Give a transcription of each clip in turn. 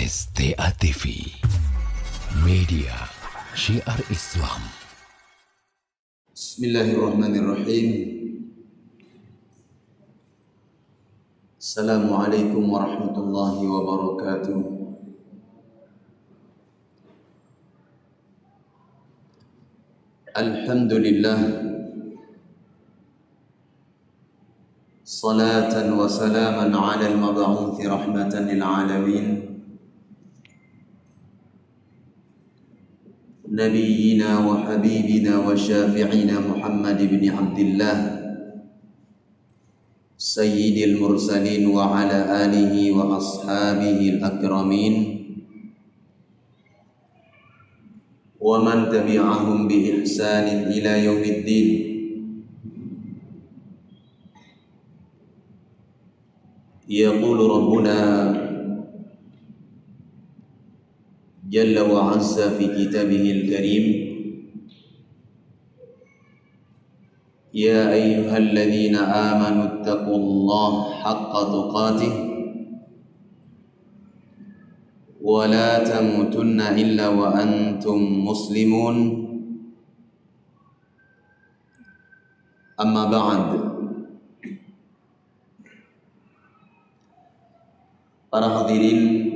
STA TV, media syiar Islam. Bismillahirrahmanirrahim. Assalamualaikum warahmatullahi wabarakatuh. Alhamdulillah, salatan wa salaman ala al-mab'uthi rahmatan lil alamin, nabiyyina wa habibina wa syafi'ina Muhammad ibn Abdullah, sayyidil mursalin wa ala alihi wa ashabihi al-akramin, wa man tabi'ahum bi ihsanin ila yaumiddin. Yaqulu Rabbuna Jalla wa Azza fi kitabihil karim, Ya ayyuhalladzina amanu ittaqullaha haqqa tuqatih wa la tamutunna illa wa antum muslimun. Amma ba'd. Para hadirin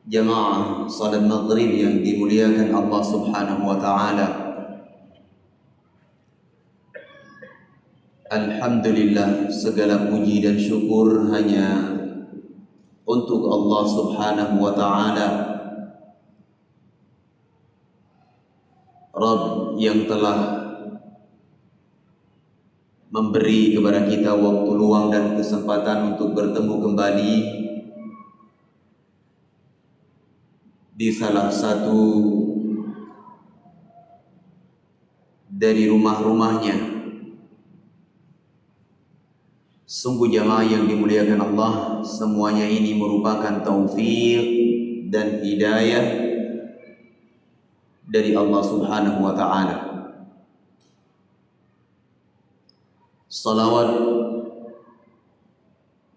jamaah salat maghrib yang dimuliakan Allah Subhanahu wa taala. Alhamdulillah, segala puji dan syukur hanya untuk Allah Subhanahu wa taala, Rabb yang telah memberi kepada kita waktu luang dan kesempatan untuk bertemu kembali di salah satu dari rumah-rumahnya. Sungguh jamaah yang dimuliakan Allah, semuanya ini merupakan taufik dan hidayah dari Allah Subhanahu wa taala. Salawat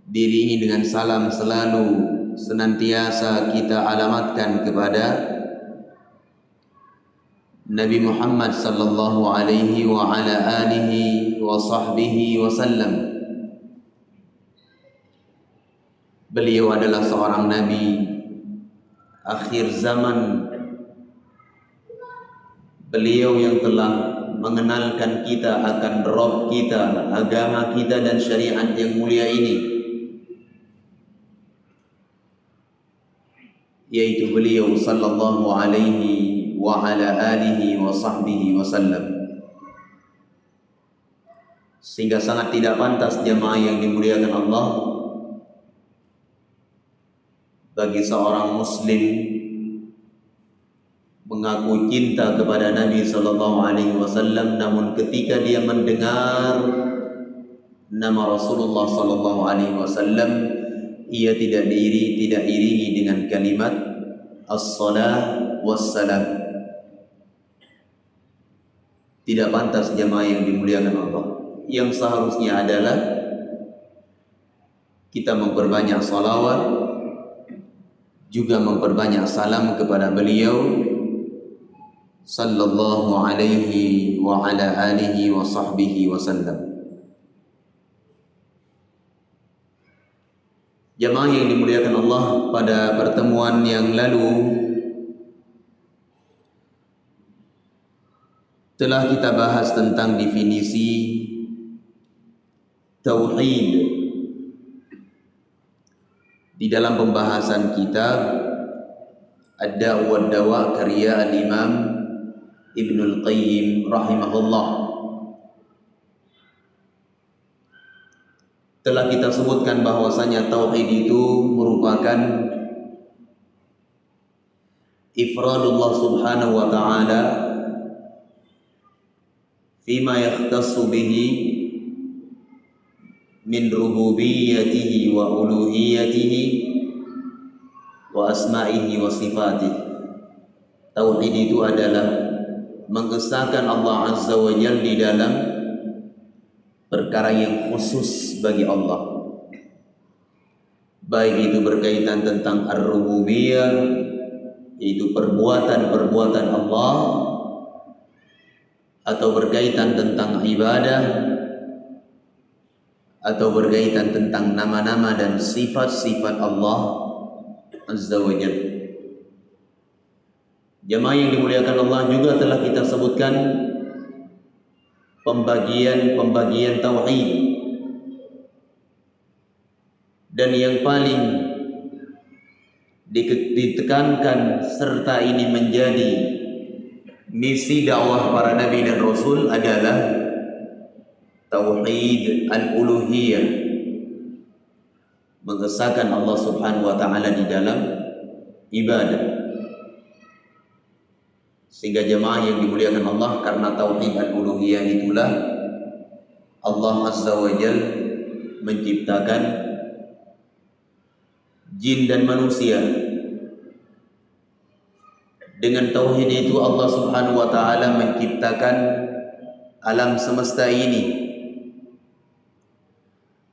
diiringi dengan salam selalu senantiasa kita alamatkan kepada Nabi Muhammad sallallahu alaihi wa ala alihi wa sahbihi wasallam. Beliau adalah seorang nabi akhir zaman. Beliau yang telah mengenalkan kita akan Rabb kita, agama kita dan syariat yang mulia ini, yaitu beliau sallallahu alaihi wa ala alihi wa sahbihi wasallam. Sehingga sangat tidak pantas jamaah yang dimuliakan Allah bagi seorang muslim mengaku cinta kepada Nabi sallallahu alaihi wasallam, namun ketika dia mendengar nama Rasulullah sallallahu alaihi wasallam, ia tidak iringi dengan kalimat as-salah wassalam. Tidak pantas jamaah yang dimuliakan Allah. Yang seharusnya adalah kita memperbanyak salawat, juga memperbanyak salam kepada beliau sallallahu alaihi wa ala alihi wa sahbihi wasallam. Jamaah yang dimuliakan Allah, pada pertemuan yang lalu telah kita bahas tentang definisi tauhid di dalam pembahasan kitab Ad-Da' wa Ad-Dawa karya Al-Imam Ibnul Qayyim rahimahullah. Telah kita sebutkan bahwasanya tauhid itu merupakan ifradullah subhanahu wa ta'ala fima yakhtassu bihi min rububiyyatihi wa uluhiyyatihi wa asma'ihi wa sifatihi. Tauhid itu adalah mengesahkan Allah Azza wa Jalla di dalam perkara yang khusus bagi Allah, baik itu berkaitan tentang ar-rububiyah, yaitu perbuatan-perbuatan Allah, atau berkaitan tentang ibadah, atau berkaitan tentang nama-nama dan sifat-sifat Allah Azza wa Jalla. Jamaah yang dimuliakan Allah, juga telah kita sebutkan pembagian tauhid, dan yang paling ditekankan serta ini menjadi misi dakwah para nabi dan rasul adalah tauhid al-uluhiyah, mengesahkan Allah Subhanahu wa taala di dalam ibadah. Sehingga jemaah yang dimuliakan Allah, karena tauhid al-uluhiyah itulah Allah Azza wa Jalla menciptakan jin dan manusia. Dengan tauhid itu Allah Subhanahu wa taala menciptakan alam semesta ini.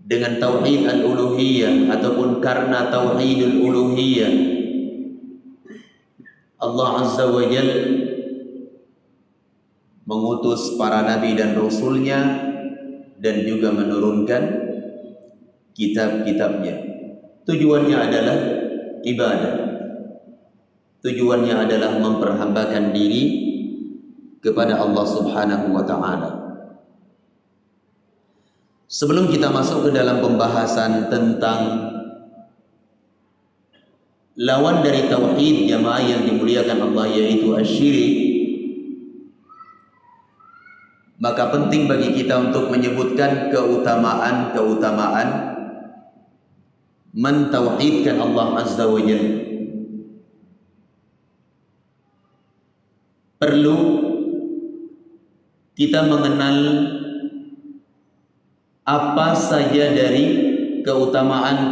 Dengan tauhid al-uluhiyah ataupun karena tauhidul uluhiyah, Allah Azza wa Jalla mengutus para nabi dan rasulnya, dan juga menurunkan kitab-kitabnya. Tujuannya adalah ibadah. Tujuannya adalah memperhambakan diri kepada Allah Subhanahu wa taala. Sebelum kita masuk ke dalam pembahasan tentang lawan dari tauhid, jamaah yang dimuliakan Allah, yaitu asyirik, maka penting bagi kita untuk menyebutkan keutamaan mentauhidkan Allah Azza wa Jalla. Perlu kita mengenal apa saja dari keutamaan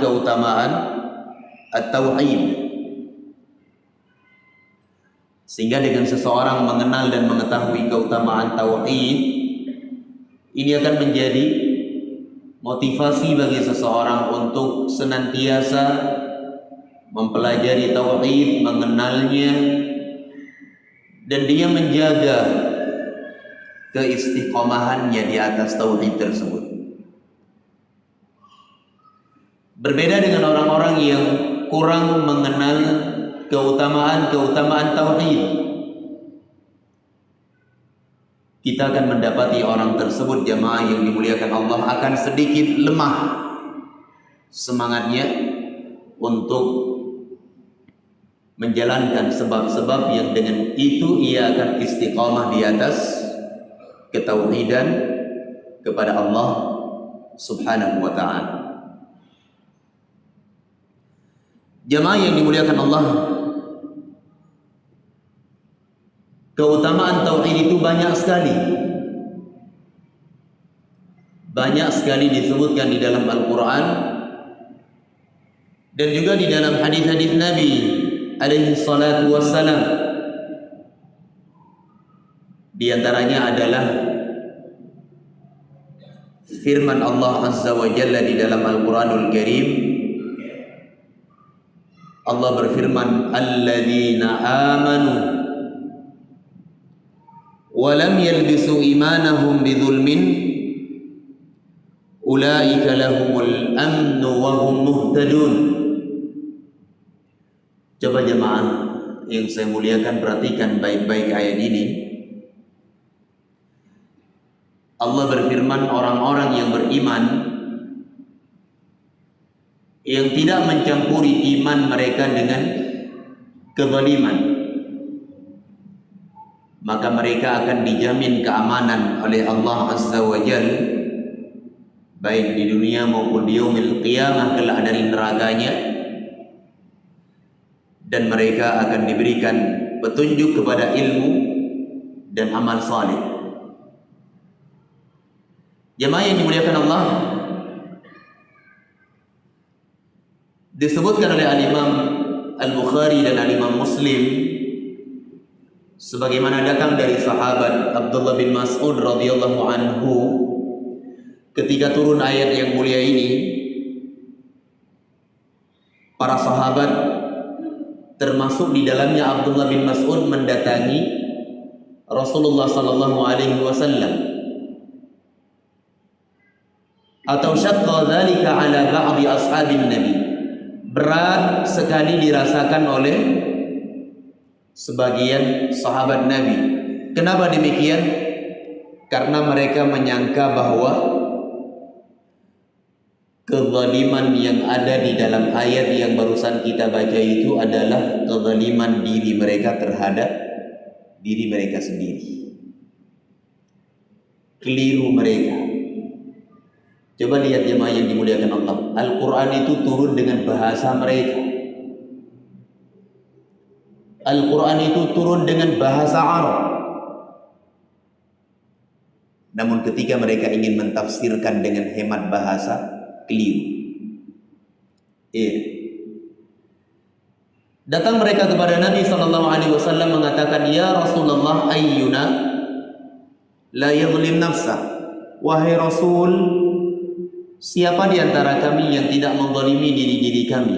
at-tauhid, sehingga dengan seseorang mengenal dan mengetahui keutamaan tauhid, ini akan menjadi motivasi bagi seseorang untuk senantiasa mempelajari tauhid, mengenalnya, dan dia menjaga keistiqomahannya di atas tauhid tersebut. Berbeda dengan orang-orang yang kurang mengenal keutamaan tauhid, kita akan mendapati orang tersebut, jamaah yang dimuliakan Allah, akan sedikit lemah semangatnya untuk menjalankan sebab-sebab yang dengan itu ia akan istiqamah di atas ketauhidan kepada Allah Subhanahu wa ta'ala. Jamaah yang dimuliakan Allah, keutamaan tauhid itu banyak sekali. Banyak sekali disebutkan di dalam Al-Quran dan juga di dalam hadis-hadis Nabi alaihi salatu wassalam. Di antaranya adalah firman Allah Azza wa Jalla di dalam Al-Quranul Karim. Allah berfirman, alladzina amanu wa lam yalbisu imanahum bidzulmin ulaika lahumul amnu wa hum muhtadun. Coba jemaah yang saya muliakan, perhatikan baik-baik ayat ini. Allah berfirman, orang-orang yang beriman yang tidak mencampuri iman mereka dengan kezaliman, maka mereka akan dijamin keamanan oleh Allah Azza wa Jalla, baik di dunia maupun di yaumil qiyamah kelak dari nerakanya, dan mereka akan diberikan petunjuk kepada ilmu dan amal saleh. Jemaah yang dimuliakan Allah, disebutkan oleh Al-Imam Al-Bukhari dan Al-Imam Muslim, sebagaimana datang dari sahabat Abdullah bin Mas'ud radhiyallahu anhu, ketika turun ayat yang mulia ini, para sahabat, termasuk di dalamnya Abdullah bin Mas'ud, mendatangi Rasulullah sallallahu alaihi wasallam. Atau syaqqa dzalika ala ba'dhi ashabin nabi. Berat sekali dirasakan oleh sebagian sahabat Nabi. Kenapa demikian? Karena mereka menyangka bahwa kezaliman yang ada di dalam ayat yang barusan kita baca itu adalah kezaliman diri mereka terhadap diri mereka sendiri. Keliru mereka. Coba lihat jemaah yang dimuliakan Allah. Al-Quran itu turun dengan bahasa mereka. Al-Quran itu turun dengan bahasa Arab. Namun ketika mereka ingin mentafsirkan dengan hemat bahasa, keliru. Datang mereka kepada Nabi SAW mengatakan, "Ya Rasulullah, ayyuna la yadhlim nafsah." Wahai Rasul, siapa di antara kami yang tidak menzalimi diri-diri kami?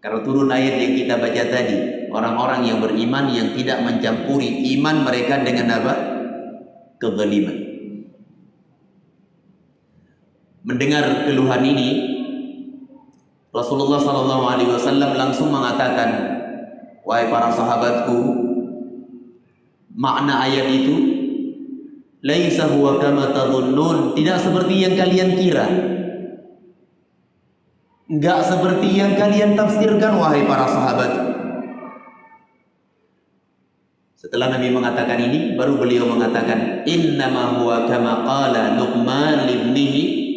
Karena turun ayat yang kita baca tadi, orang-orang yang beriman yang tidak mencampuri iman mereka dengan apa? Kezaliman. Mendengar keluhan ini, Rasulullah SAW langsung mengatakan, "Wahai para sahabatku, makna ayat itu laisa huwa kama tadhunnun, tidak seperti yang kalian kira, enggak seperti yang kalian tafsirkan, wahai para sahabat." Setelah Nabi mengatakan ini, baru beliau mengatakan, "Innama huwa kama qala Luqman libnihi,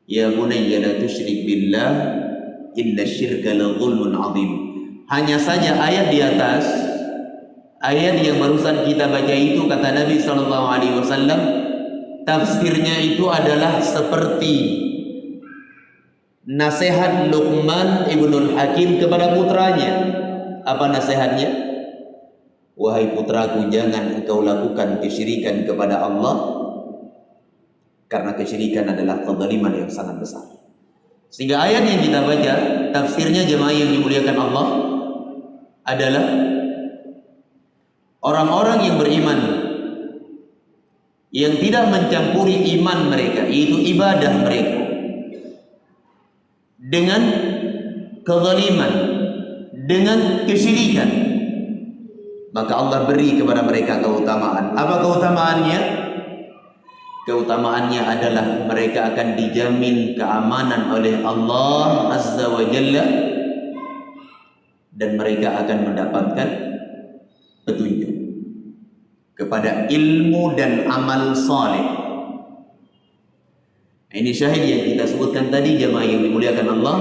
ya bunayya la tusyrik billah, inna syirka la dhulmun azim." Hanya saja ayat di atas, ayat yang barusan kita baca itu, kata Nabi SAW, tafsirnya itu adalah seperti nasihat Luqman ibnul Hakim kepada putranya. Apa nasihatnya? "Wahai putraku, jangan engkau lakukan kesyirikan kepada Allah, karena kesyirikan adalah kezaliman yang sangat besar." Sehingga ayat yang kita baca, tafsirnya jemaah yang dimuliakan Allah adalah orang-orang yang beriman yang tidak mencampuri iman mereka, yaitu ibadah mereka, dengan kezaliman, dengan kesyirikan, maka Allah beri kepada mereka keutamaan. Apa keutamaannya? Keutamaannya adalah mereka akan dijamin keamanan oleh Allah Azza wa Jalla, dan mereka akan mendapatkan petunjuk kepada ilmu dan amal saleh. Ini syahid yang kita sebutkan tadi, jemaah yang dimuliakan Allah.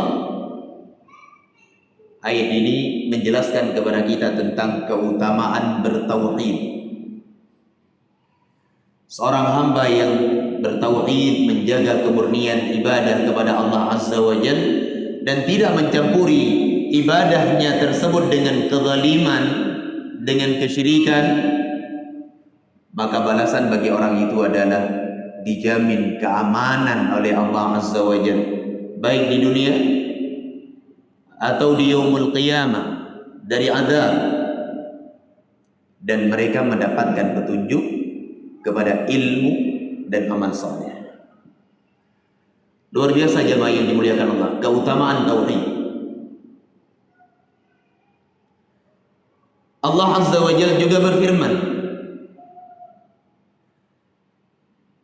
Ayat ini menjelaskan kepada kita tentang keutamaan bertauhid. Seorang hamba yang bertauhid, menjaga kemurnian ibadah kepada Allah Azza wa Jalla dan tidak mencampuri ibadahnya tersebut dengan kezaliman, dengan kesyirikan, maka balasan bagi orang itu adalah dijamin keamanan oleh Allah Azza wa Jalla, baik di dunia atau di yaumul qiyamah, dari azab, dan mereka mendapatkan petunjuk kepada ilmu dan amal saleh. Luar biasa jemaah yang dimuliakan Allah, keutamaan tauhid. Allah Azza wa Jalla juga berfirman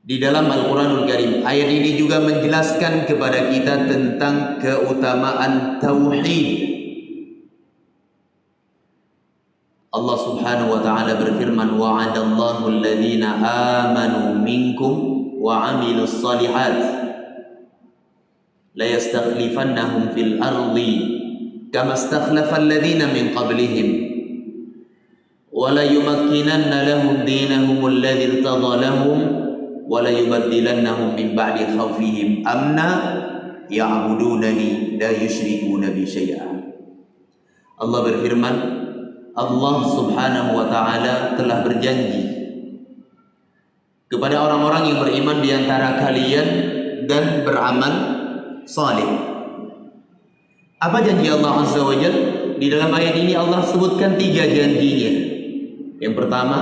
di dalam Al-Quranul Karim. Ayat ini juga menjelaskan kepada kita tentang keutamaan tauhid. Allah Subhanahu wa ta'ala berfirman, "Wa'adallahu alladhina amanu minkum wa 'amilus shalihat la yastakhlifannahum fil ardi kama istakhlafa alladhina min qablihim wa la yumakkinanna lahum dinahum alladhi irtada lahum wa la yubaddilannahum min ba'di khawfihim amna ya'budunani la yusyrikuna bi syai'a." Allah berfirman, Allah Subhanahu wa ta'ala telah berjanji kepada orang-orang yang beriman di antara kalian dan beramal saleh, Apa janji Allah Azza wa Jalla? Di dalam ayat ini Allah sebutkan 3 janjinya. Yang pertama,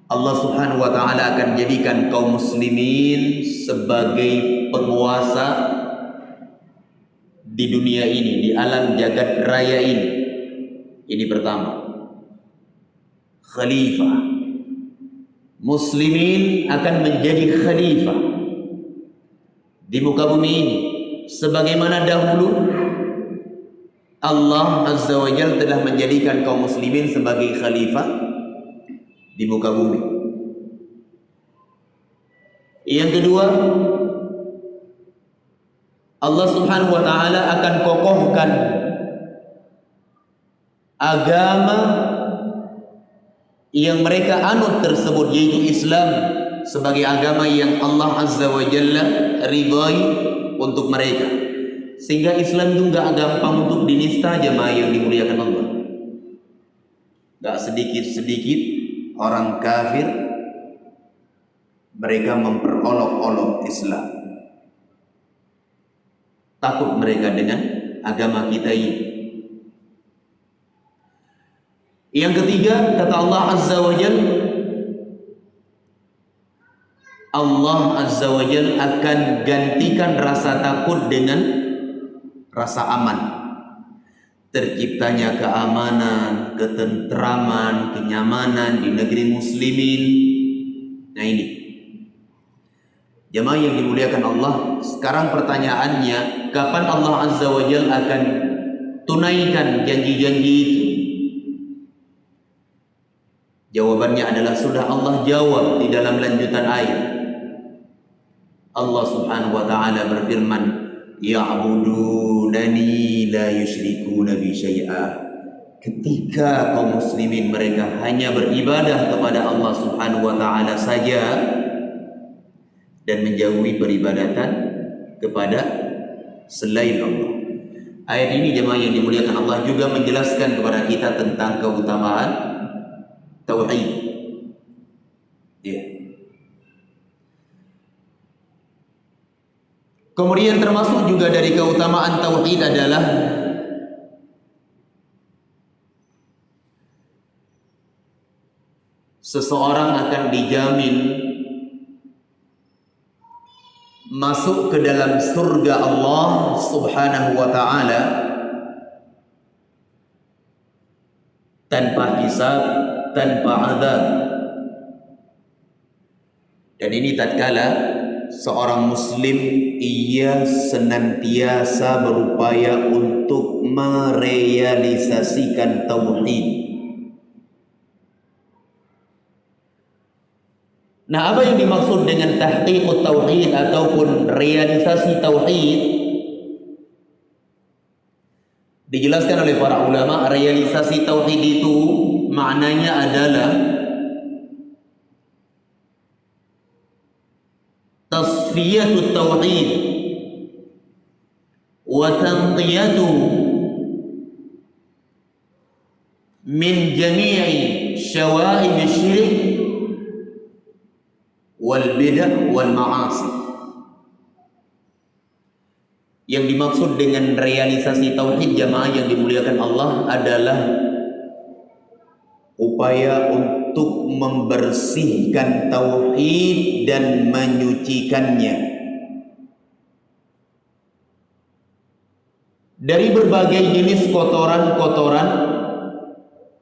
Allah Subhanahu wa taala akan jadikan kaum muslimin sebagai penguasa di dunia ini, di alam jagat raya ini. Ini pertama. Khalifah. Muslimin akan menjadi khalifah di muka bumi ini. Sebagaimana dahulu Allah Azza wa Jalla telah menjadikan kaum muslimin sebagai khalifah di muka bumi. Yang kedua, Allah Subhanahu wa taala akan kokohkan agama yang mereka anut tersebut, yaitu Islam, sebagai agama yang Allah Azza wa Jalla ridhai untuk mereka. Sehingga Islam itu gak gampang untuk dinista, jemaah yang dimuliakan Allah. Gak sedikit-sedikit orang kafir mereka memperolok-olok Islam. Takut mereka dengan agama kita ini. Yang ketiga, kata Allah Azza wa Jalla, Allah Azza wa Jalla akan gantikan rasa takut dengan rasa aman. Terciptanya keamanan, ketentraman, kenyamanan di negeri muslimin. Nah ini, jemaah yang dimuliakan Allah, sekarang pertanyaannya, kapan Allah Azza wa Jalla akan tunaikan janji-janji itu? Jawabannya adalah sudah Allah jawab di dalam lanjutan ayat. Allah Subhanahu wa taala berfirman, ya'budunani la yusyrikuna bi syai'a. Ketika kaum muslimin mereka hanya beribadah kepada Allah Subhanahu wa taala saja dan menjauhi peribadatan kepada selain Allah. Ayat ini jemaah yang dimuliakan Allah juga menjelaskan kepada kita tentang keutamaan tauhid. Ya. Kemudian termasuk juga dari keutamaan tauhid adalah seseorang akan dijamin masuk ke dalam surga Allah Subhanahu wa taala tanpa hisab, tanpa azab. Dan ini tatkala seorang muslim ia senantiasa berupaya untuk merealisasikan tauhid. Nah, apa yang dimaksud dengan tahqiqut tauhid ataupun realisasi tauhid? Dijelaskan oleh para ulama, realisasi tauhid itu maknanya adalah tasfiyatut tauhid wa tanqiyatuhu min jami'i syawa'ib syirik wal bid'ah wal ma'asi. Yang dimaksud dengan realisasi tauhid jamaah yang dimuliakan Allah adalah upaya untuk membersihkan tauhid dan menyucikannya dari berbagai jenis kotoran-kotoran,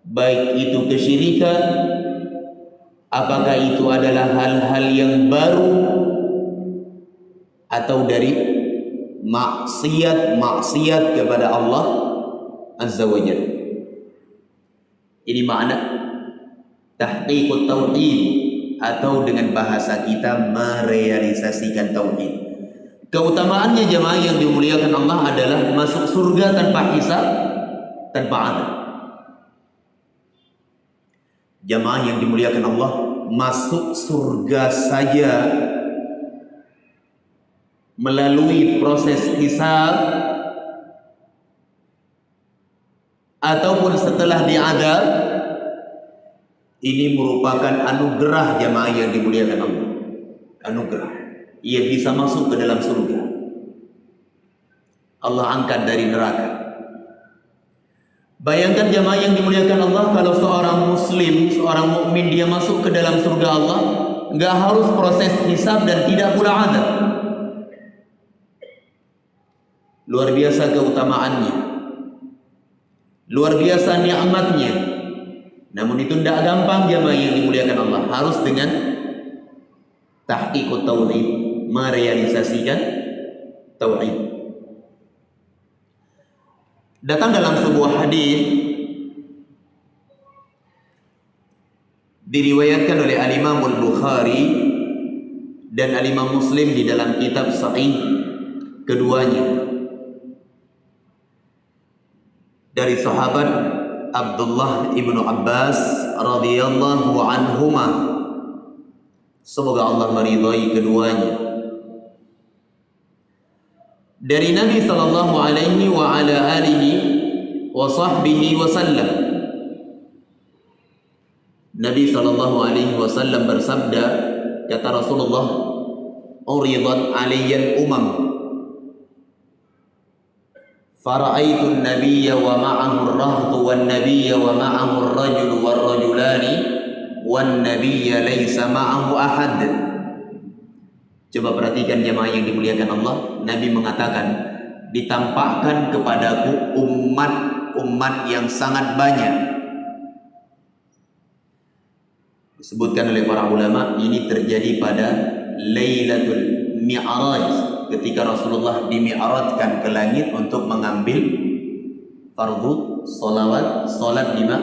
baik itu kesyirikan, apakah itu adalah hal-hal yang baru, atau dari maksiat kepada Allah Azza wa Jalla. Ini makna tahqiqut tauhid, atau dengan bahasa kita merealisasikan tauhid. Keutamaannya jemaah yang dimuliakan Allah adalah masuk surga tanpa hisab, tanpa azab. Jemaah yang dimuliakan Allah, masuk surga saja melalui proses hisab ataupun setelah diadab, ini merupakan anugerah jemaah yang dimuliakan Allah. Anugerah, ia bisa masuk ke dalam surga. Allah angkat dari neraka. Bayangkan jamaah yang dimuliakan Allah, kalau seorang muslim, seorang mukmin dia masuk ke dalam surga Allah, nggak harus proses hisab dan tidak pula azab. Luar biasa keutamaannya, luar biasa nikmatnya. Namun itu tidak gampang jamaah yang dimuliakan Allah, harus dengan tahqiqut tauhid, merealisasikan tauhid. Datang dalam sebuah hadis diriwayatkan oleh Al-Imam Al-Bukhari dan Al-Imam Muslim di dalam kitab Sahih keduanya, dari sahabat Abdullah ibnu Abbas radhiyallahu anhuma, semoga Allah meridhai keduanya, dari Nabi sallallahu alaihi wa ala alihi wa sahbihi wasallam. Nabi sallallahu alaihi wasallam bersabda, kata Rasulullah, uridat alayya al-umam fara'aitu an-nabiyya wa ma'ahu ar-rahtu wan-nabiyya wa ma'ahu ar-rajulu war-rajulani wan-nabiyya laysa ma'ahu ahad. Coba perhatikan jemaah yang dimuliakan Allah. Nabi mengatakan, ditampakkan kepadaku umat yang sangat banyak. Disebutkan oleh para ulama, ini terjadi pada Lailatul Mi'raj, ketika Rasulullah dimi'rajkan ke langit untuk mengambil fardu salat lima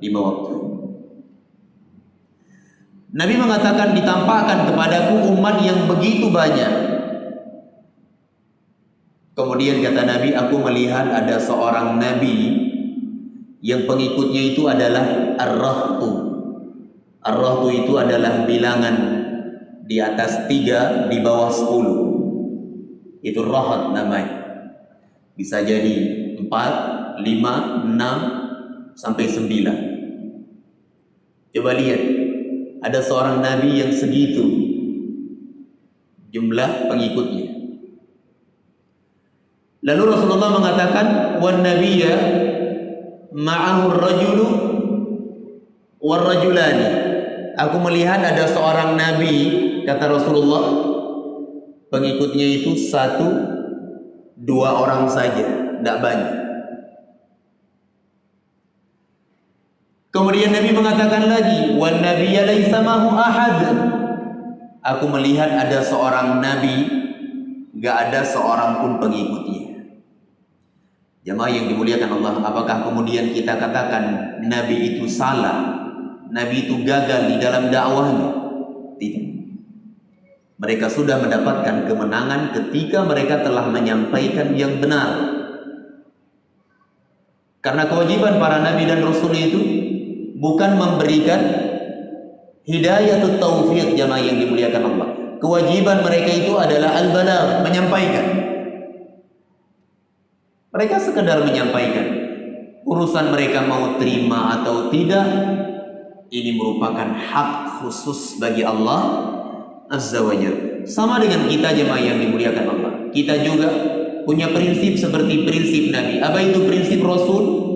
waktu. Nabi mengatakan, ditampakkan kepadaku umat yang begitu banyak. Kemudian kata Nabi, aku melihat ada seorang Nabi yang pengikutnya itu adalah ar-rahtu. Ar-rahtu itu adalah bilangan di atas 3, di bawah 10. Itu rahat namanya. Bisa jadi 4, 5, 6, sampai 9. Coba lihat, ada seorang Nabi yang segitu jumlah pengikutnya. Lalu Rasulullah mengatakan, wan nabiyya ma'ahu ar-rajulu war-rajulani. Aku melihat ada seorang nabi, kata Rasulullah, pengikutnya itu 1-2 orang saja, tidak banyak. Kemudian Nabi mengatakan lagi, wan nabiyya laisa ma'ahu ahad. Aku melihat ada seorang nabi, enggak ada seorang pun pengikutnya. Jamaah yang dimuliakan Allah, apakah kemudian kita katakan nabi itu salah, nabi itu gagal di dalam dakwahnya? Tidak. Mereka sudah mendapatkan kemenangan ketika mereka telah menyampaikan yang benar. Karena kewajiban para nabi dan rasul itu bukan memberikan hidayatut taufiq, jamaah yang dimuliakan Allah. Kewajiban mereka itu adalah al-balagh, menyampaikan. Mereka sekedar menyampaikan. Urusan mereka mau terima atau tidak, ini merupakan hak khusus bagi Allah Azza wa Jalla. Sama dengan kita jemaah yang dimuliakan Allah. Kita juga punya prinsip seperti prinsip Nabi. Apa itu prinsip Rasul?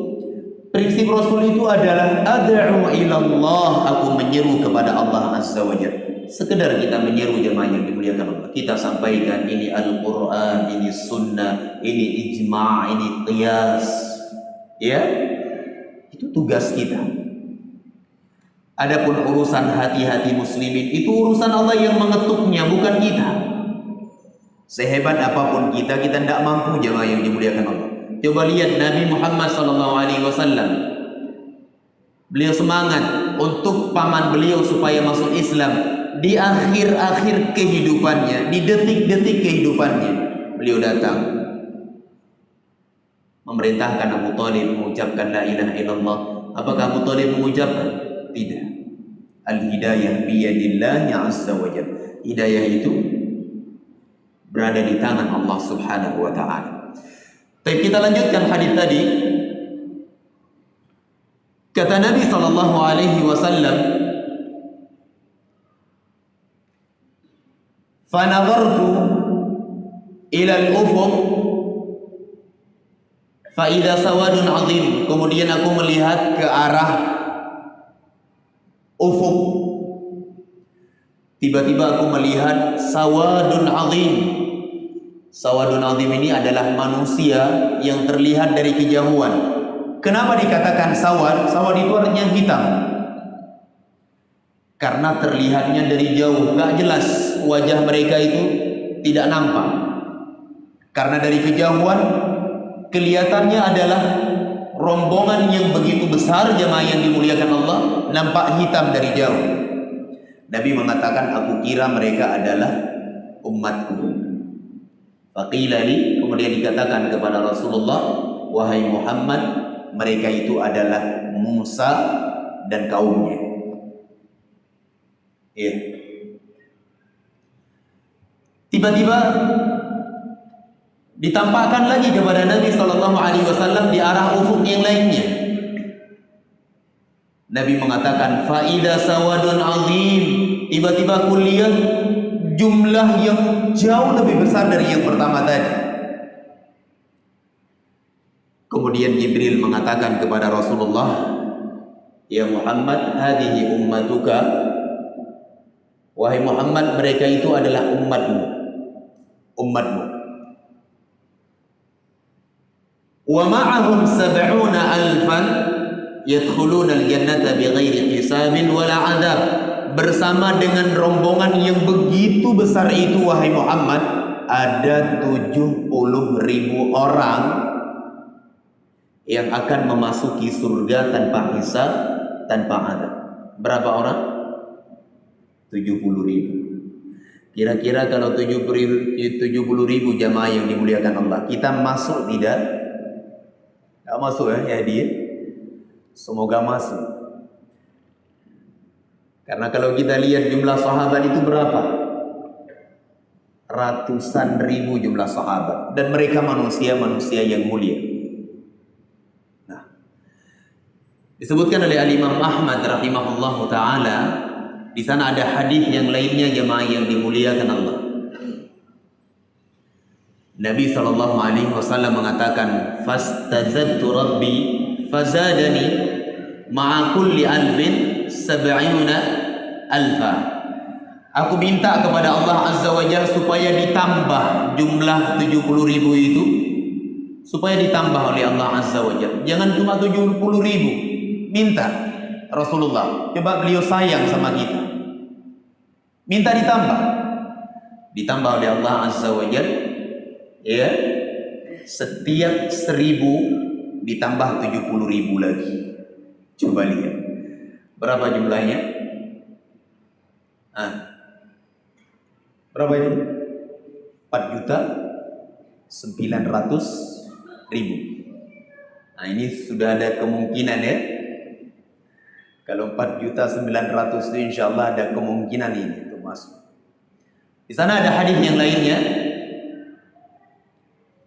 Prinsip Rasul itu adalah ad'u ilallah, aku menyeru kepada Allah Azza wa Jalla. Sekedar kita menyeru jemaah yang dimuliakan Allah. Kita sampaikan ini Al-Quran, ini Sunnah, ini Ijma', ini Qiyas. Ya, itu tugas kita. Adapun urusan hati-hati muslimin, itu urusan Allah yang mengetuknya, bukan kita. Sehebat apapun kita tidak mampu jemaah yang dimuliakan Allah. Coba lihat Nabi Muhammad SAW. Beliau semangat untuk paman beliau supaya masuk Islam. Di akhir-akhir kehidupannya, di detik-detik kehidupannya, beliau datang memerintahkan Abu Thalib mengucapkan la ilaha illallah. Apakah Abu Thalib mengucapkan? Tidak. Al-hidayah biyadillahi azza wa jalla. Hidayah itu berada di tangan Allah Subhanahu wa ta'ala. Tapi kita lanjutkan hadis tadi. Kata Nabi sallallahu alaihi wasallam, "Fa nadhartu ila al-ufuq Fa idza sawadun azim, kemudian aku melihat ke arah ufuk. Tiba-tiba aku melihat sawadun azim. Sawadun azim ini adalah manusia yang terlihat dari kejauhan. Kenapa dikatakan sawad? Sawad itu artinya hitam. Karena terlihatnya dari jauh, gak jelas wajah mereka itu, tidak nampak. Karena dari kejauhan kelihatannya adalah rombongan yang begitu besar, jamaah yang dimuliakan Allah, nampak hitam dari jauh. Nabi mengatakan, aku kira mereka adalah umatku. Faqila li, kemudian dikatakan kepada Rasulullah, wahai Muhammad, mereka itu adalah Musa dan kaumnya. Ya. Tiba-tiba ditampakkan lagi kepada Nabi Sallallahu Alaihi Wasallam di arah ufuk yang lainnya. Nabi mengatakan, faida sawadun azim. Tiba-tiba aku lihat jumlah yang jauh lebih besar dari yang pertama tadi. Kemudian Jibril mengatakan kepada Rasulullah, ya Muhammad, hadhihi ummatuka. Wahai Muhammad, mereka itu adalah umatmu. Umatmu. Wa ma'ahum 70,000 yadkhuluna al-jannata bighairi hisabin wala 'adzab. Bersama dengan rombongan yang begitu besar itu, wahai Muhammad, ada 70.000 orang yang akan memasuki surga tanpa hisab, tanpa adab. Berapa orang? 70.000. Kira-kira kalau 70.000 jamaah yang dimuliakan Allah, kita masuk tidak? Tidak masuk ya dia. Semoga masuk. Karena kalau kita lihat jumlah sahabat itu berapa? Ratusan ribu jumlah sahabat. Dan mereka manusia-manusia yang mulia. Nah, disebutkan oleh Al-Imam Ahmad rahimahullahu ta'ala, di sana ada hadis yang lainnya jemaah yang dimuliakan Allah. Nabi SAW mengatakan, fastazadtu rabbi fazadani ma'a kulli alfin 70,000. Aku minta kepada Allah Azza wa Jalla supaya ditambah jumlah 70.000 itu, supaya ditambah oleh Allah Azza wa Jalla. Jangan cuma 70.000. Minta Rasulullah. Coba beliau sayang sama kita. Minta ditambah. Ditambah oleh Allah Azza wa Jalla. Ya. Setiap 1.000 ditambah 70.000 lagi. Coba lihat. Berapa jumlahnya? Berapa ini? 4.900.000. Nah, ini sudah ada kemungkinan ya. Kalau 4.900.000 itu insya Allah ada kemungkinan ini untuk masuk. Di sana ada hadis yang lainnya.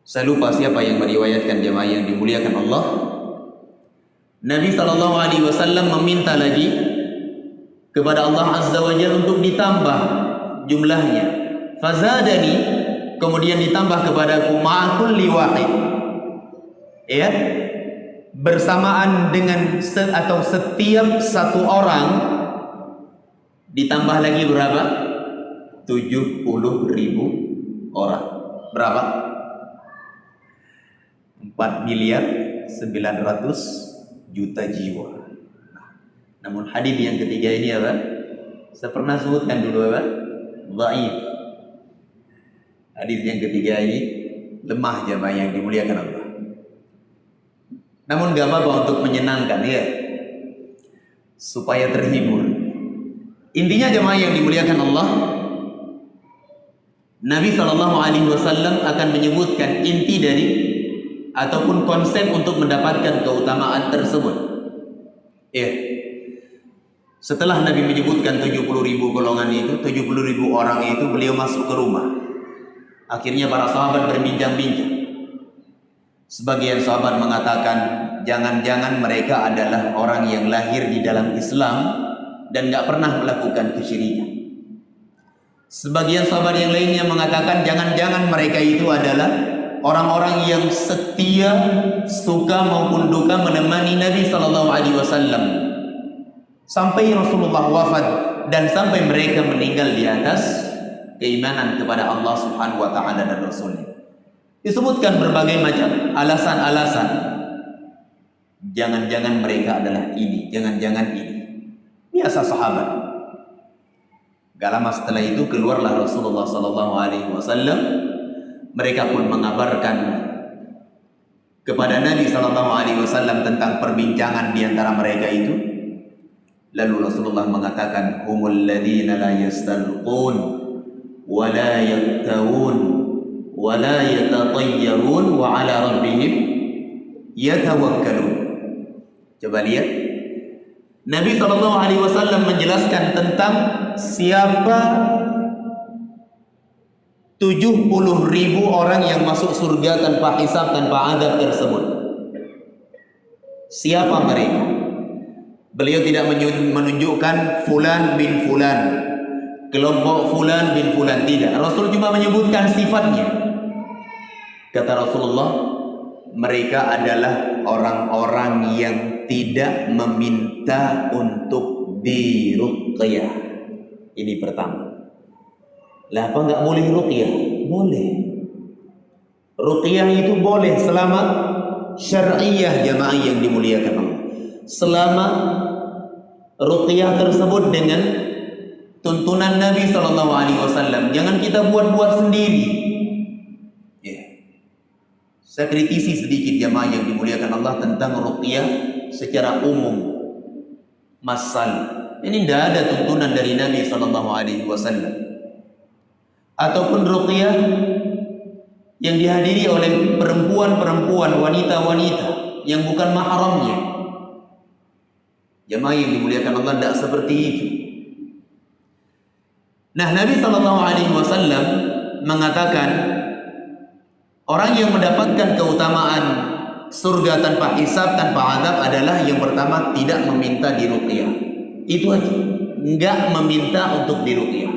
Saya lupa siapa yang meriwayatkan, jemaah yang dimuliakan Allah. Nabi SAW meminta lagi kepada Allah Azza wa Jalla untuk ditambah jumlahnya. Fazadani, kemudian ditambah kepadaku ma'akul liwahid. Ya, bersamaan dengan atau setiap satu orang ditambah lagi berapa? 70.000 orang. Berapa? 4.900.000.000 jiwa. Namun hadis yang ketiga ini apa? Saya pernah sebutkan dulu apa? Dhaif. Hadis yang ketiga ini lemah, jamaah yang dimuliakan Allah. Namun gak apa-apa untuk menyenangkan ya, supaya terhibur. Intinya jamaah yang dimuliakan Allah, Nabi SAW akan menyebutkan inti dari ataupun konsep untuk mendapatkan keutamaan tersebut. Ya. Setelah Nabi menyebutkan 70.000 golongan itu, 70.000 orang itu, beliau masuk ke rumah. Akhirnya para sahabat berbincang-bincang. Sebagian sahabat mengatakan, jangan-jangan mereka adalah orang yang lahir di dalam Islam dan gak pernah melakukan kesyirikan. Sebagian sahabat yang lainnya mengatakan, jangan-jangan mereka itu adalah orang-orang yang setia, suka maupun duka menemani Nabi sallallahu alaihi wasallam sampai Rasulullah wafat dan sampai mereka meninggal di atas keimanan kepada Allah Subhanahu wa taala dan Rasulnya. Disebutkan berbagai macam alasan-alasan. Jangan-jangan mereka adalah ini, jangan-jangan ini. Biasa sahabat. Gak lama setelah itu keluarlah Rasulullah sallallahu alaihi wasallam. Mereka pun mengabarkan kepada Nabi sallallahu alaihi wasallam tentang perbincangan di antara mereka itu. Lalu Rasulullah mengatakan, humul ladzina la yastarqun wa la yaktawun wa la yatatayyarun wa ala rabbihim yatawakkalun. Coba lihat, Nabi SAW menjelaskan tentang siapa 70.000 orang yang masuk surga tanpa hisab, tanpa azab tersebut. Siapa mereka? Beliau tidak menunjukkan fulan bin fulan, kelompok fulan bin fulan, tidak. Rasul cuma menyebutkan sifatnya. Kata Rasulullah, mereka adalah orang-orang yang tidak meminta untuk diruqyah. Ini pertama. Lah apa enggak boleh ruqyah? Boleh. Ruqyah itu boleh selama syar'iyah, jamaah yang dimuliakan Allah. Selama ruqyah tersebut dengan tuntunan Nabi sallallahu alaihi wasallam. Jangan kita buat-buat sendiri. Saya kritisi sedikit jamaah yang dimuliakan Allah tentang ruqyah secara umum. Masal. Ini tidak ada tuntunan dari Nabi sallallahu alaihi wasallam. Ataupun ruqyah yang dihadiri oleh perempuan-perempuan, wanita-wanita yang bukan mahramnya. Jamaah yang dimuliakan Allah, tidak seperti itu. Nah, Nabi sallallahu alaihi wasallam mengatakan, orang yang mendapatkan keutamaan surga tanpa hisab, tanpa azab adalah yang pertama tidak meminta diruqyah. Itu aja. Enggak meminta untuk diruqyah.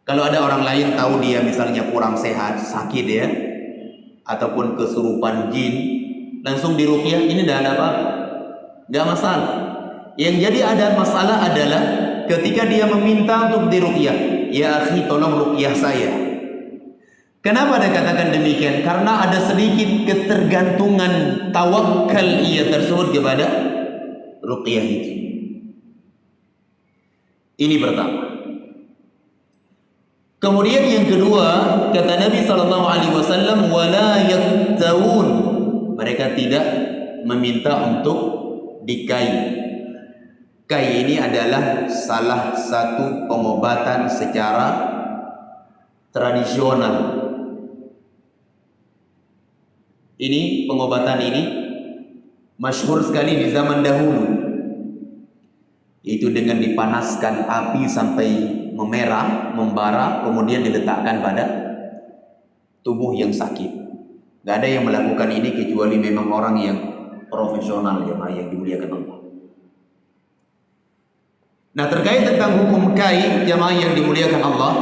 Kalau ada orang lain tahu dia misalnya kurang sehat, sakit ya, ataupun kesurupan jin, langsung diruqyah, ini tidak ada apa-apa. Enggak masalah. Yang jadi ada masalah adalah ketika dia meminta untuk diruqyah. Ya akhi, tolong ruqyah saya. Kenapa dia katakan demikian? Karena ada sedikit ketergantungan tawakal ia tersebut kepada ruqyah itu. Ini pertama. Kemudian yang kedua, kata Nabi SAW, wala yaktawun. Mereka tidak meminta untuk dikai. Kai ini adalah salah satu pengobatan secara tradisional. Ini pengobatan ini masyhur sekali di zaman dahulu. Itu dengan dipanaskan api sampai memerah, membara, kemudian diletakkan pada tubuh yang sakit. Gak ada yang melakukan ini kecuali memang orang yang profesional, jemaah yang dimuliakan Allah. Nah, terkait tentang hukum kai, jemaah yang dimuliakan Allah,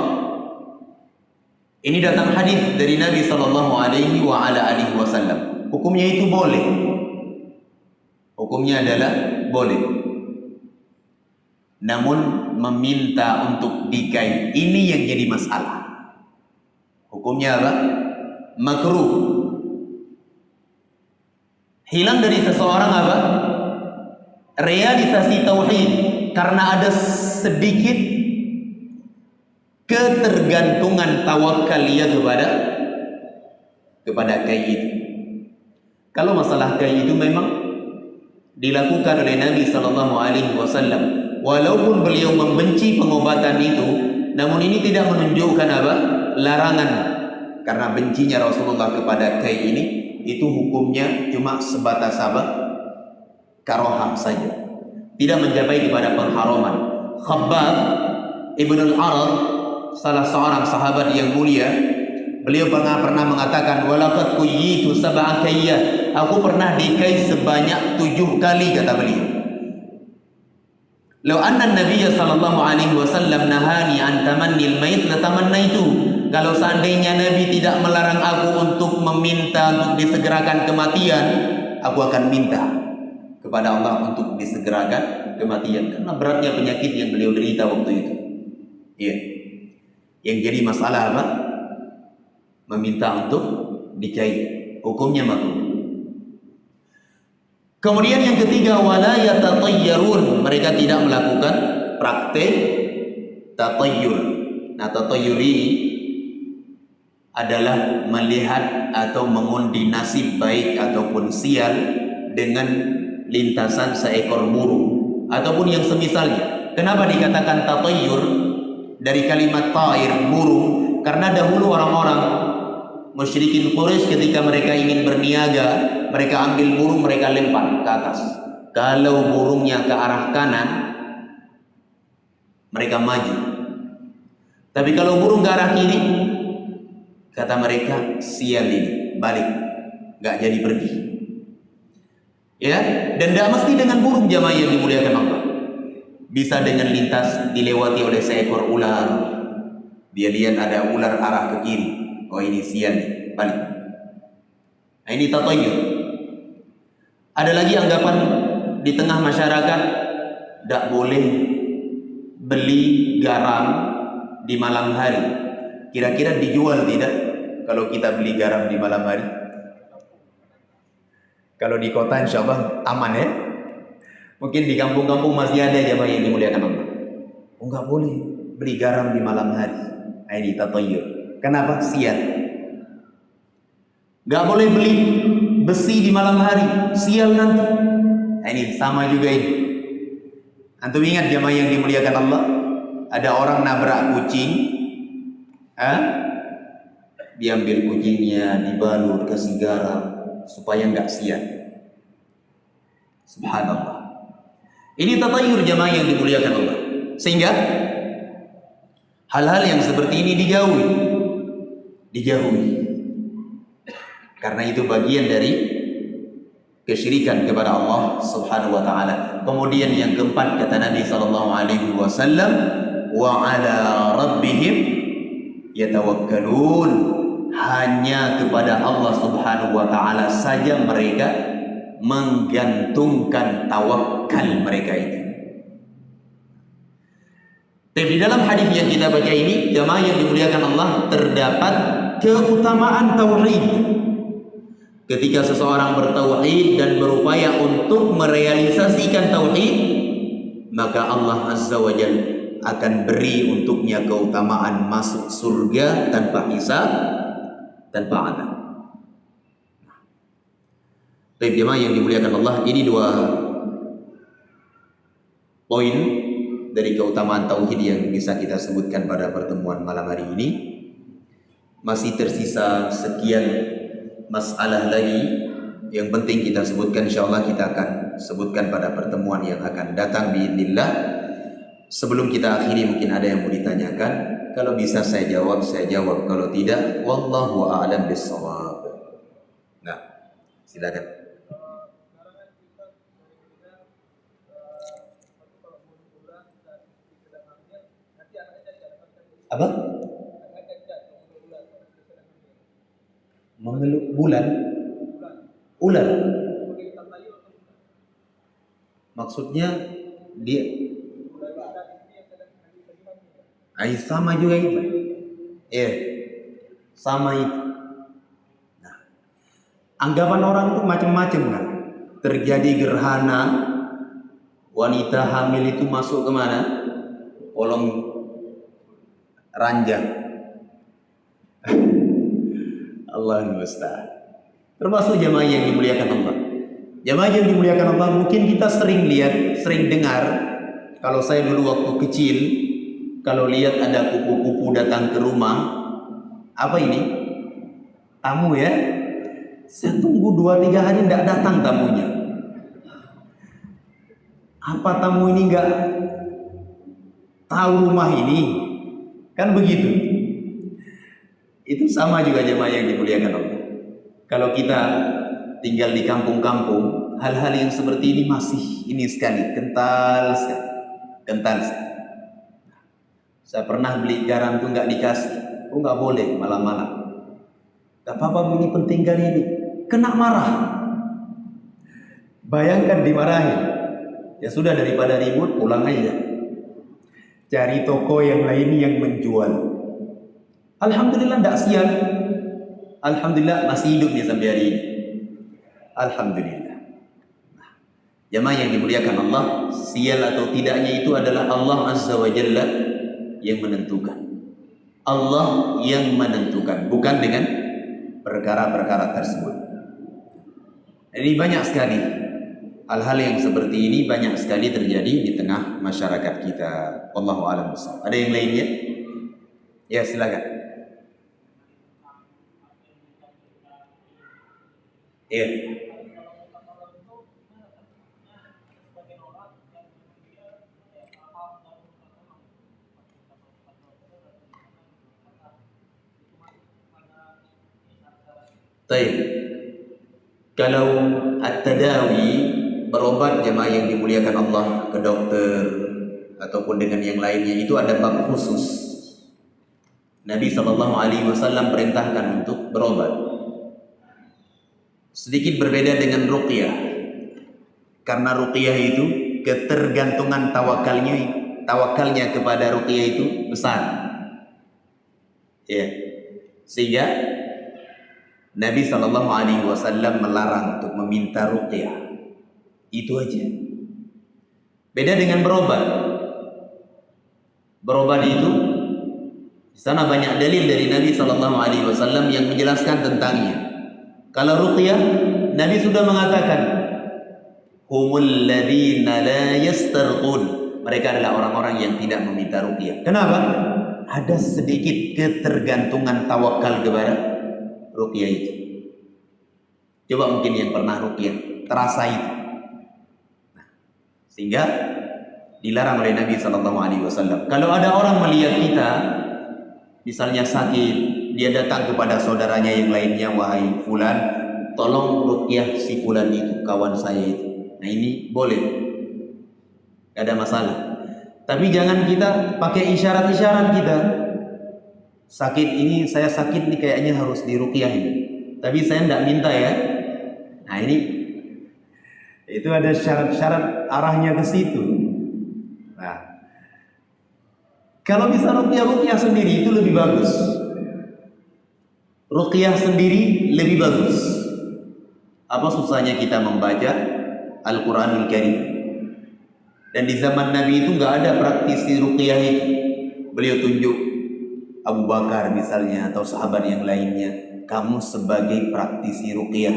ini datang hadis dari Nabi sallallahu alaihi wasallam. Hukumnya itu boleh. Hukumnya adalah boleh. Namun meminta untuk dikai, ini yang jadi masalah. Hukumnya apa? Makruh. Hilang dari seseorang apa? Realisasi tauhid, karena ada sedikit ketergantungan tawakal dia kepada kai itu. Kalau masalah kai itu memang dilakukan oleh Nabi sallallahu alaihi wasallam, walaupun beliau membenci pengobatan itu, namun ini tidak menunjukkan apa? Larangan. Karena bencinya Rasulullah kepada kai ini, itu hukumnya cuma sebatas apa? Karohah saja, tidak mencapai kepada pengharaman. Khabbab Ibn al-Arad, salah seorang sahabat yang mulia, beliau pernah mengatakan, walaqad kuyitu sab'a kayyah, aku pernah dikai sebanyak 7 kali, kata beliau. Law anna Nabiya sallallahu alaihi wasallam nahani an tamannil mait latamannaitu. Kalau seandainya Nabi tidak melarang aku untuk meminta untuk disegerakan kematian, aku akan minta kepada Allah untuk disegerakan kematian, karena beratnya penyakit yang beliau derita waktu itu. Iya. Yang jadi masalah apa? Meminta untuk dicai. Hukumnya makruh. Kemudian yang ketiga, wala yatatayyarun, mereka tidak melakukan praktek tatayyur. Nah, tatayyur ini adalah melihat atau mengundi nasib baik ataupun sial dengan lintasan seekor burung ataupun yang semisalnya. Kenapa dikatakan tatayyur dari kalimat ta'ir, burung? Karena dahulu orang-orang musyrikin Quraisy ketika mereka ingin berniaga, mereka ambil burung, mereka lempar ke atas. Kalau burungnya ke arah kanan, mereka maju. Tapi kalau burung ke arah kiri, kata mereka, sial ini, balik, nggak jadi pergi. Ya, dan tidak mesti dengan burung, jamaah yang dimuliakan Allah. Bisa dengan lintas dilewati oleh seekor ular. Dia lihat ada ular arah ke kiri. Oh, ini sial nih, balik. Nah, ini tatayyur. Ada lagi anggapan di tengah masyarakat, tidak boleh beli garam di malam hari. Kira-kira dijual tidak kalau kita beli garam di malam hari? Kalau di kota insya Allah aman ya. Mungkin di kampung-kampung masih ada jamaah yang dimuliakan Allah. Oh, nggak boleh beli garam di malam hari. Nah, ini tatayyur. Kenapa? Sial. Nggak boleh beli besi di malam hari, sial nanti. Nah, ini sama juga ini. Antum ingat jamaah yang dimuliakan Allah, ada orang nabrak kucing, diambil kucingnya, dibalur, kasih garam supaya nggak sial. Subhanallah. Ini tatayyur jamaah yang dimuliakan Allah. Sehingga hal-hal yang seperti ini dijauhi. Karena itu bagian dari kesyirikan kepada Allah Subhanahu wa taala. Kemudian yang keempat kata Nabi sallallahu alaihi wasallam, wa ala rabbihim yatawakkalun. Hanya kepada Allah Subhanahu wa taala saja mereka menggantungkan tawakal mereka itu. Tapi di dalam hadis yang kita baca ini, jamaah yang dimuliakan Allah, terdapat keutamaan tauhid. Ketika seseorang bertauhid dan berupaya untuk merealisasikan tauhid, maka Allah Azza wa Jalla akan beri untuknya keutamaan masuk surga tanpa hisab, tanpa adab. Baik jemaah yang dimuliakan Allah, ini dua poin dari keutamaan tauhid yang bisa kita sebutkan pada pertemuan malam hari ini. Masih tersisa sekian masalah lagi yang penting kita sebutkan, insyaallah kita akan sebutkan pada pertemuan yang akan datang biidznillah. Sebelum kita akhiri mungkin ada yang mau ditanyakan. Kalau bisa saya jawab, kalau tidak wallahu a'lam bissawab. Nah, silakan. Apa? Memeluk bulan? Ular? Maksudnya dia sama juga itu. Sama itu. Nah, anggapan orang itu macam-macam kan. Terjadi gerhana, wanita hamil itu masuk kemana? Kolong ranjang. Allahul musta'an. Termasuk jamaah yang dimuliakan Allah. Jamaah yang dimuliakan Allah, mungkin kita sering lihat, sering dengar. Kalau saya dulu waktu kecil, kalau lihat ada kupu-kupu datang ke rumah, apa ini? Tamu ya? Saya tunggu 2-3 hari tidak datang tamunya. Apa tamu ini nggak tahu rumah ini? Kan begitu. Itu sama juga jemaah yang dimuliakan Allah. Kalau kita tinggal di kampung-kampung, hal-hal yang seperti ini masih ini sekali, kental sekali. kental. Saya pernah beli garam tuh nggak dikasih. Oh nggak boleh malam-malam. Gak apa-apa, ini penting kali ini. Kena marah. Bayangkan dimarahi. Ya sudah, daripada ribut pulang aja. Cari toko yang lain yang menjual. Alhamdulillah tidak sial. Alhamdulillah masih hidup dia sampai hari ini. Alhamdulillah. Jamaah yang dimuliakan Allah, sial atau tidaknya itu adalah Allah Azza wa Jalla yang menentukan. Allah yang menentukan, bukan dengan perkara-perkara tersebut. Jadi banyak sekali hal-hal yang seperti ini, banyak sekali terjadi di tengah masyarakat kita. Wallahu a'lam bishawab. Ada yang lainnya? Ya, silakan. Iya. Baik. Kalau at-tadawi, berobat jemaah yang dimuliakan Allah, ke dokter ataupun dengan yang lainnya, itu ada bab khusus. Nabi SAW perintahkan untuk berobat. Sedikit berbeda dengan ruqyah. Karena ruqyah itu ketergantungan tawakalnya kepada ruqyah itu besar. Ya. Sehingga Nabi SAW melarang untuk meminta ruqyah. Itu aja. Beda dengan berobat. Berobat itu di sana banyak dalil dari Nabi SAW yang menjelaskan tentangnya. Kalau ruqyah, Nabi sudah mengatakan, humul ladzina la yastarqun. Mereka adalah orang-orang yang tidak meminta ruqyah. Kenapa? Ada sedikit ketergantungan tawakal kepada ruqyah itu. Coba mungkin yang pernah ruqyah terasa itu. Sehingga dilarang oleh Nabi SAW. Kalau ada orang melihat kita misalnya sakit, dia datang kepada saudaranya yang lainnya, wahai fulan, tolong ruqyah si fulan itu, kawan saya itu. Nah ini boleh, gak ada masalah. Tapi jangan kita pakai isyarat-isyarat kita. Sakit ini, saya sakit nih, kayaknya harus diruqyah ini. Tapi saya tidak minta ya. Nah ini, itu ada syarat-syarat arahnya ke situ. Nah, kalau bisa ruqyah sendiri itu lebih bagus. Ruqyah sendiri lebih bagus. Apa susahnya kita membaca Al-Quranul Karim? Dan di zaman Nabi itu nggak ada praktisi ruqyah itu. Beliau tunjuk Abu Bakar misalnya atau sahabat yang lainnya, kamu sebagai praktisi ruqyah.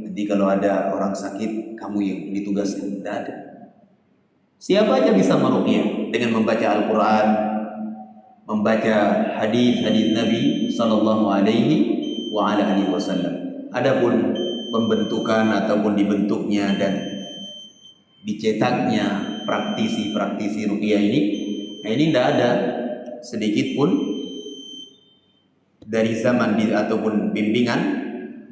Nanti kalau ada orang sakit, kamu yang ditugaskan. Tidak ada. Siapa aja bisa meruqyah dengan membaca Al-Quran, membaca hadis-hadis Nabi Sallallahu Alaihi Wasallam. Adapun pembentukan ataupun dibentuknya dan dicetaknya praktisi-praktisi ruqyah ini, nah ini tidak ada sedikit pun dari zaman ataupun bimbingan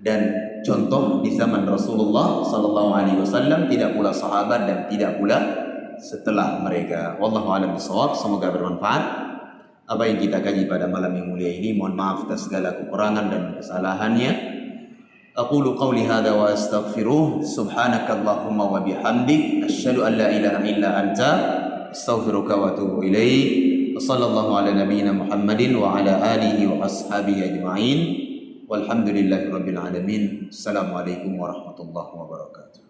dan contoh di zaman Rasulullah Sallallahu Alaihi Wasallam, tidak pula sahabat dan tidak pula setelah mereka. Wallahu a'lam bishawab. Semoga bermanfaat apa yang kita kaji pada malam yang mulia ini. Mohon maaf atas segala kekurangan dan kesalahannya. Aqulu qawli hadza wa astaghfiruh. Subhanakallahumma wa bihamdik, asyhadu an la ilaha illa anta, astaghfiruka wa atubu ilaik. Wassallallahu ala nabiyyina Muhammadin wa ala alihi wa ashabihi ajma'in. Walhamdulillahirabbil alamin. Assalamualaikum warahmatullahi wabarakatuh.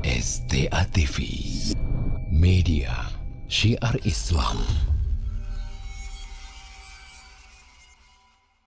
STA TV Media Syiar Islam.